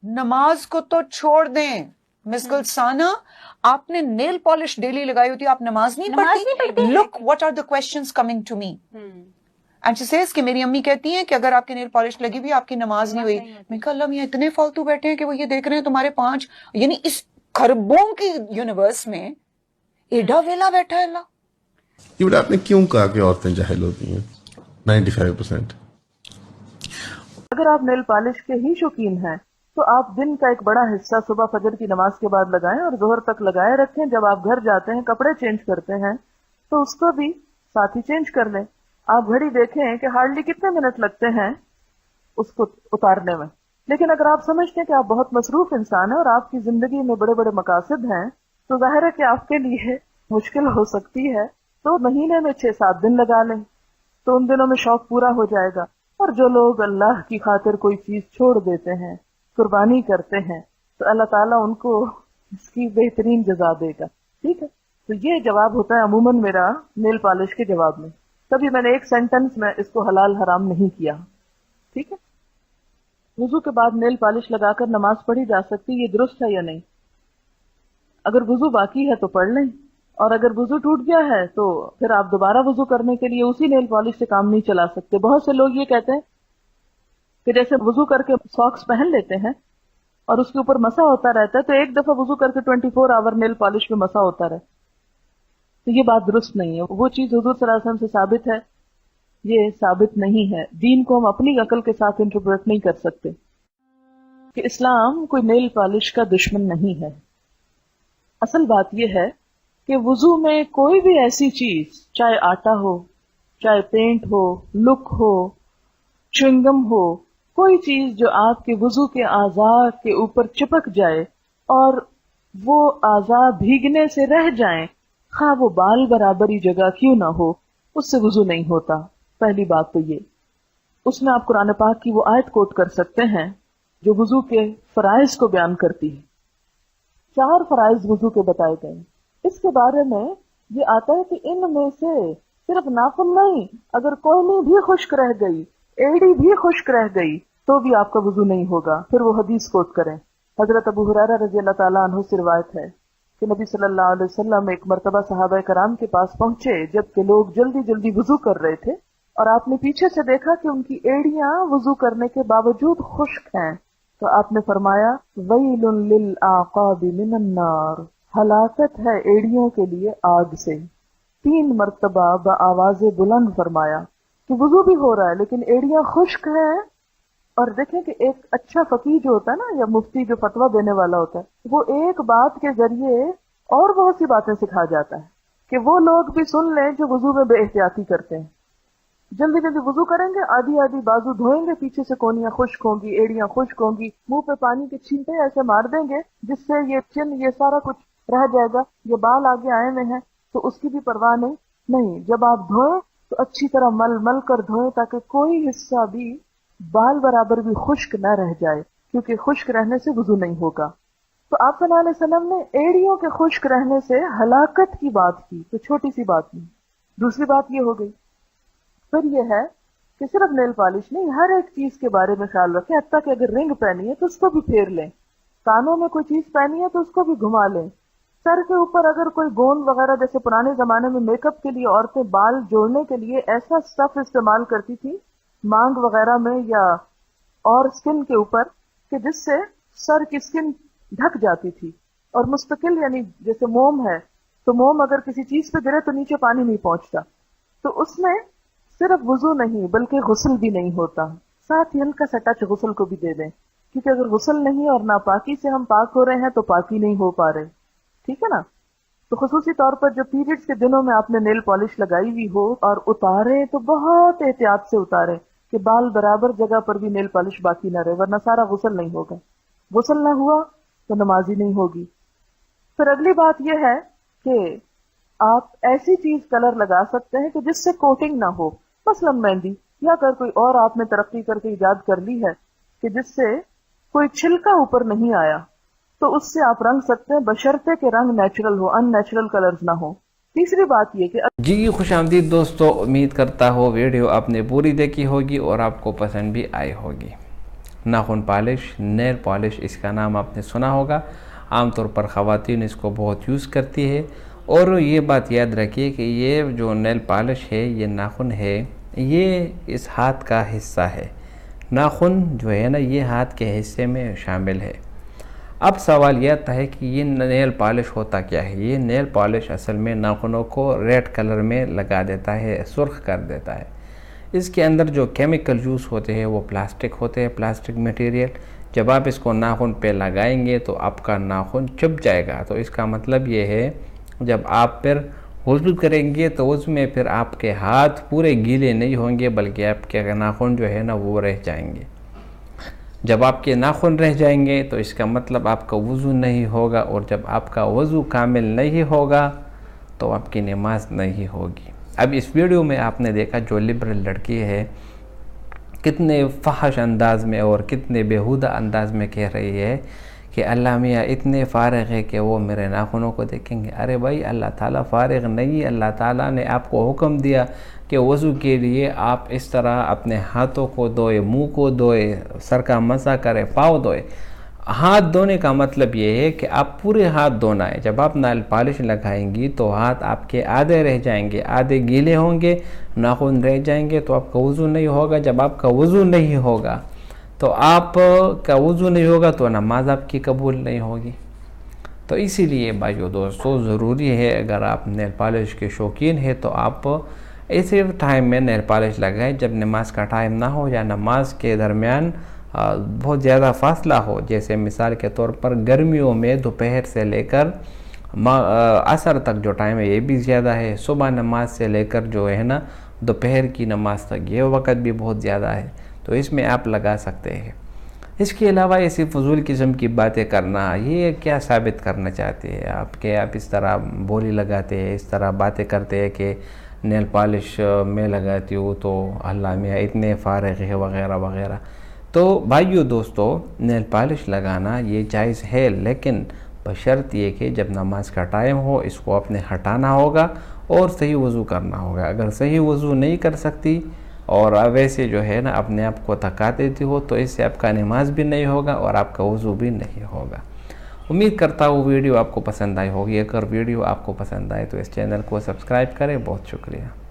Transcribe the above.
نماز کو تو چھوڑ دیں مس گلسانہ، آپ نے نیل پالش ڈیلی لگائی ہوتی ہے، آپ نماز نہیں پڑھتی؟ Look what are the questions coming to me and she says کہ میری امی کہتی ہیں کہ اگر آپ کی نیل پالش لگی بھی آپ کی نماز نہیں ہوئی. میں کہا اللہ میاں اتنے فالتو بیٹھے ہیں کہ وہ یہ دیکھ رہے ہیں تمہارے 5، یعنی اس خربوں کی یونیورس میں ایڈا ویلا بیٹھا ہے اللہ. یہ بڑا آپ نے کیوں کہا کہ عورتیں جاہل ہوتی ہیں 95%؟ اگر آپ نیل پالش کے ہی شوقین ہیں تو آپ دن کا ایک بڑا حصہ صبح فجر کی نماز کے بعد لگائیں اور ظہر تک لگائے رکھیں. جب آپ گھر جاتے ہیں کپڑے چینج کرتے ہیں تو اس کو بھی ساتھ ہی چینج کر لیں. آپ گھڑی دیکھیں کہ ہارڈلی کتنے منٹ لگتے ہیں اس کو اتارنے میں. لیکن اگر آپ سمجھتے ہیں کہ آپ بہت مصروف انسان ہیں اور آپ کی زندگی میں بڑے بڑے مقاصد ہیں تو ظاہر ہے کہ آپ کے لیے مشکل ہو سکتی ہے. تو مہینے میں 6-7 دن لگا لیں تو ان دنوں میں شوق پورا ہو جائے گا. اور جو لوگ اللہ کی خاطر کوئی چیز چھوڑ دیتے ہیں، قربانی کرتے ہیں، تو اللہ تعالیٰ ان کو اس کی بہترین جزا دے گا. ٹھیک ہے، تو یہ جواب ہوتا ہے عموماً میرا نیل پالش کے جواب میں. کبھی میں نے ایک سینٹنس میں اس کو حلال حرام نہیں کیا. ٹھیک ہے، وضو کے بعد نیل پالش لگا کر نماز پڑھی جا سکتی، یہ درست ہے یا نہیں؟ اگر وضو باقی ہے تو پڑھ لیں، اور اگر وضو ٹوٹ گیا ہے تو پھر آپ دوبارہ وضو کرنے کے لیے اسی نیل پالش سے کام نہیں چلا سکتے. بہت سے لوگ یہ کہتے ہیں کہ جیسے وضو کر کے ساکس پہن لیتے ہیں اور اس کے اوپر مسا ہوتا رہتا ہے تو ایک دفعہ وضو کر کے 24 آور نیل پالش میں مسا ہوتا رہے. تو یہ بات درست نہیں ہے. وہ چیز حضور صلی اللہ علیہ وسلم سے ثابت ہے، یہ ثابت نہیں ہے. دین کو ہم اپنی عقل کے ساتھ انٹرپریٹ نہیں کر سکتے. کہ اسلام کوئی نیل پالش کا دشمن نہیں ہے. اصل بات یہ ہے کہ وضو میں کوئی بھی ایسی چیز، چاہے آٹا ہو، چاہے پینٹ ہو، لک ہو، چنگم ہو، کوئی چیز جو آپ کے وضو کے اعضاء کے اوپر چپک جائے اور وہ اعضاء بھیگنے سے رہ جائیں، خواہ وہ بال برابری جگہ کیوں نہ ہو، اس سے وضو نہیں ہوتا. پہلی بات تو یہ. اس میں آپ قرآن پاک کی وہ آیت کوٹ کر سکتے ہیں جو وضو کے فرائض کو بیان کرتی ہے. 4 فرائض وضو کے بتائے گئے. اس کے بارے میں یہ آتا ہے کہ ان میں سے صرف ناخن نہیں، اگر کوئنی بھی خشک رہ گئی، ایڑی بھی خشک رہ گئی تو بھی آپ کا وضو نہیں ہوگا. پھر وہ حدیث کوٹ کریں. حضرت ابو ہریرہ رضی اللہ تعالیٰ عنہ سے روایت ہے کہ نبی صلی اللہ علیہ وسلم ایک مرتبہ صحابہ کرام کے پاس پہنچے جبکہ لوگ جلدی جلدی وضو کر رہے تھے، اور آپ نے پیچھے سے دیکھا کہ ان کی ایڑیاں وضو کرنے کے باوجود خشک ہیں. تو آپ نے فرمایا ویل للعقاب من النار، ہلاکت ہے ایڑیوں کے لیے آگ سے. 3 مرتبہ بآواز بلند فرمایا کہ وضو بھی ہو رہا ہے لیکن ایڑیاں خشک ہیں. اور دیکھیں کہ ایک اچھا فقیہ جو ہوتا ہے نا، یا مفتی جو فتویٰ دینے والا ہوتا ہے، وہ ایک بات کے ذریعے اور بہت سی باتیں سکھا جاتا ہے کہ وہ لوگ بھی سن لیں جو وضو میں بے احتیاطی کرتے ہیں. جلدی جلدی وضو کریں گے، آدھی آدھی بازو دھوئیں گے، پیچھے سے کونیاں خشک ہوں گی، ایڑیاں خشک ہوں گی، منہ پہ پانی کے چھینٹے ایسے مار دیں گے جس سے یہ چن یہ سارا کچھ رہ جائے گا. یہ بال آگے آئے ہوئے ہیں تو اس کی بھی پرواہ نہیں. جب آپ دھوئیں تو اچھی طرح مل مل کر دھوئیں تاکہ کوئی حصہ بھی بال برابر بھی خشک نہ رہ جائے، کیونکہ خشک رہنے سے وضو نہیں ہوگا. تو آپ صلی اللہ علیہ وسلم نے ایڑیوں کے خشک رہنے سے ہلاکت کی بات کی، تو چھوٹی سی بات نہیں. دوسری بات یہ ہو گئی. پھر یہ ہے کہ صرف نیل پالش نہیں، ہر ایک چیز کے بارے میں خیال رکھیں. حتیٰ کہ اگر رنگ پہنی ہے تو اس کو بھی پھیر لیں، کانوں میں کوئی چیز پہنی ہے تو اس کو بھی گھما لیں. سر کے اوپر اگر کوئی گوند وغیرہ، جیسے پرانے زمانے میں میک اپ کے لیے عورتیں بال جوڑنے کے لیے ایسا اسٹف استعمال کرتی تھی مانگ وغیرہ میں یا اور سکن کے اوپر، کہ جس سے سر کی سکن ڈھک جاتی تھی. اور مستقل، یعنی جیسے موم ہے تو موم اگر کسی چیز پہ گرے تو نیچے پانی نہیں پہنچتا. تو اس میں صرف وضو نہیں بلکہ غسل بھی نہیں ہوتا. ساتھ ہی ہلکا سا ٹچ غسل کو بھی دے دیں، کیونکہ اگر غسل نہیں اور ناپاکی سے ہم پاک ہو رہے ہیں تو پاکی نہیں ہو پا رہے. ٹھیک ہے نا؟ تو خصوصی طور پر جو پیریڈز کے دنوں میں آپ نے نیل پالش لگائی ہوئی ہو اور اتارے تو بہت احتیاط سے اتارے کہ بال برابر جگہ پر بھی نیل پالش باقی نہ رہے، ورنہ سارا غسل نہیں ہوگا. غسل نہ ہوا تو نماز ہی نہیں ہوگی. پھر اگلی بات یہ ہے کہ آپ ایسی چیز کلر لگا سکتے ہیں کہ جس سے کوٹنگ نہ ہو، مثلا مہندی، یا اگر کوئی اور آپ نے ترقی کر کے ایجاد کر لی ہے کہ جس سے کوئی چھلکا اوپر نہیں آیا، تو اس سے آپ رنگ سکتے ہیں بشرطے کہ رنگ نیچرل ہو، ان نیچرل کلرز نہ ہو. تیسری بات یہ کہ جی خوش آمدید دوستو، امید کرتا ہو ویڈیو آپ نے پوری دیکھی ہوگی اور آپ کو پسند بھی آئی ہوگی. ناخن پالش، نیل پالش، اس کا نام آپ نے سنا ہوگا. عام طور پر خواتین اس کو بہت یوز کرتی ہے. اور یہ بات یاد رکھیے کہ یہ جو نیل پالش ہے، یہ ناخن ہے، یہ اس ہاتھ کا حصہ ہے. ناخن جو ہے نا یہ ہاتھ کے حصے میں شامل ہے. اب سوال یہ آتا ہے کہ یہ نیل پالش ہوتا کیا ہے؟ یہ نیل پالش اصل میں ناخنوں کو ریڈ کلر میں لگا دیتا ہے، سرخ کر دیتا ہے. اس کے اندر جو کیمیکل یوز ہوتے ہیں وہ پلاسٹک ہوتے ہیں، پلاسٹک میٹیریل. جب آپ اس کو ناخن پہ لگائیں گے تو آپ کا ناخن چپ جائے گا. تو اس کا مطلب یہ ہے جب آپ پھر وضو کریں گے تو وضو میں پھر آپ کے ہاتھ پورے گیلے نہیں ہوں گے، بلکہ آپ کے ناخن جو ہے نا وہ رہ جائیں گے. جب آپ کے ناخن رہ جائیں گے تو اس کا مطلب آپ کا وضو نہیں ہوگا، اور جب آپ کا وضو کامل نہیں ہوگا تو آپ کی نماز نہیں ہوگی. اب اس ویڈیو میں آپ نے دیکھا جو لبرل لڑکی ہے کتنے فحش انداز میں اور کتنے بیہودہ انداز میں کہہ رہی ہے کہ اللہ میاں اتنے فارغ ہے کہ وہ میرے ناخنوں کو دیکھیں گے. ارے بھائی، اللہ تعالیٰ فارغ نہیں. اللہ تعالیٰ نے آپ کو حکم دیا کہ وضو کے لیے آپ اس طرح اپنے ہاتھوں کو دھوئے، منہ کو دھوئے، سر کا مسح کرے، پاؤں دھوئے. ہاتھ دھونے کا مطلب یہ ہے کہ آپ پورے ہاتھ دھونا ہے. جب آپ نیل پالش لگائیں گی تو ہاتھ آپ کے آدھے رہ جائیں گے، آدھے گیلے ہوں گے، ناخن رہ جائیں گے، تو آپ کا وضو نہیں ہوگا. جب آپ کا وضو نہیں ہوگا تو آپ کا وضو نہیں ہوگا تو نماز آپ کی قبول نہیں ہوگی. تو اسی لیے بھائیو دوستو ضروری ہے اگر آپ نیل پالش کے شوقین ہیں تو آپ ایسے ٹائم میں نیل پالش لگائیں جب نماز کا ٹائم نہ ہو یا نماز کے درمیان بہت زیادہ فاصلہ ہو. جیسے مثال کے طور پر گرمیوں میں دوپہر سے لے کر عصر تک جو ٹائم ہے یہ بھی زیادہ ہے. صبح نماز سے لے کر جو ہے نا دوپہر کی نماز تک یہ وقت بھی بہت زیادہ ہے، تو اس میں آپ لگا سکتے ہیں. اس کے علاوہ ایسی فضول قسم کی باتیں کرنا، یہ کیا ثابت کرنا چاہتے ہیں آپ کہ آپ اس طرح بولی لگاتے ہیں، اس طرح باتیں کرتے ہیں کہ نیل پالش میں لگاتی ہوں تو اللہ میاں اتنے فارغ ہے وغیرہ وغیرہ. تو بھائیو دوستو نیل پالش لگانا یہ جائز ہے، لیکن بشرط یہ کہ جب نماز کا ٹائم ہو اس کو اپنے ہٹانا ہوگا اور صحیح وضو کرنا ہوگا. اگر صحیح وضو نہیں کر سکتی اور ویسے جو ہے نا اپنے آپ کو تھکا دیتی ہو تو اس سے آپ کا نماز بھی نہیں ہوگا اور آپ کا وضو بھی نہیں ہوگا. امید کرتا ہوں ویڈیو آپ کو پسند آئی ہوگی. اگر ویڈیو آپ کو پسند آئے تو اس چینل کو سبسکرائب کریں. بہت شکریہ.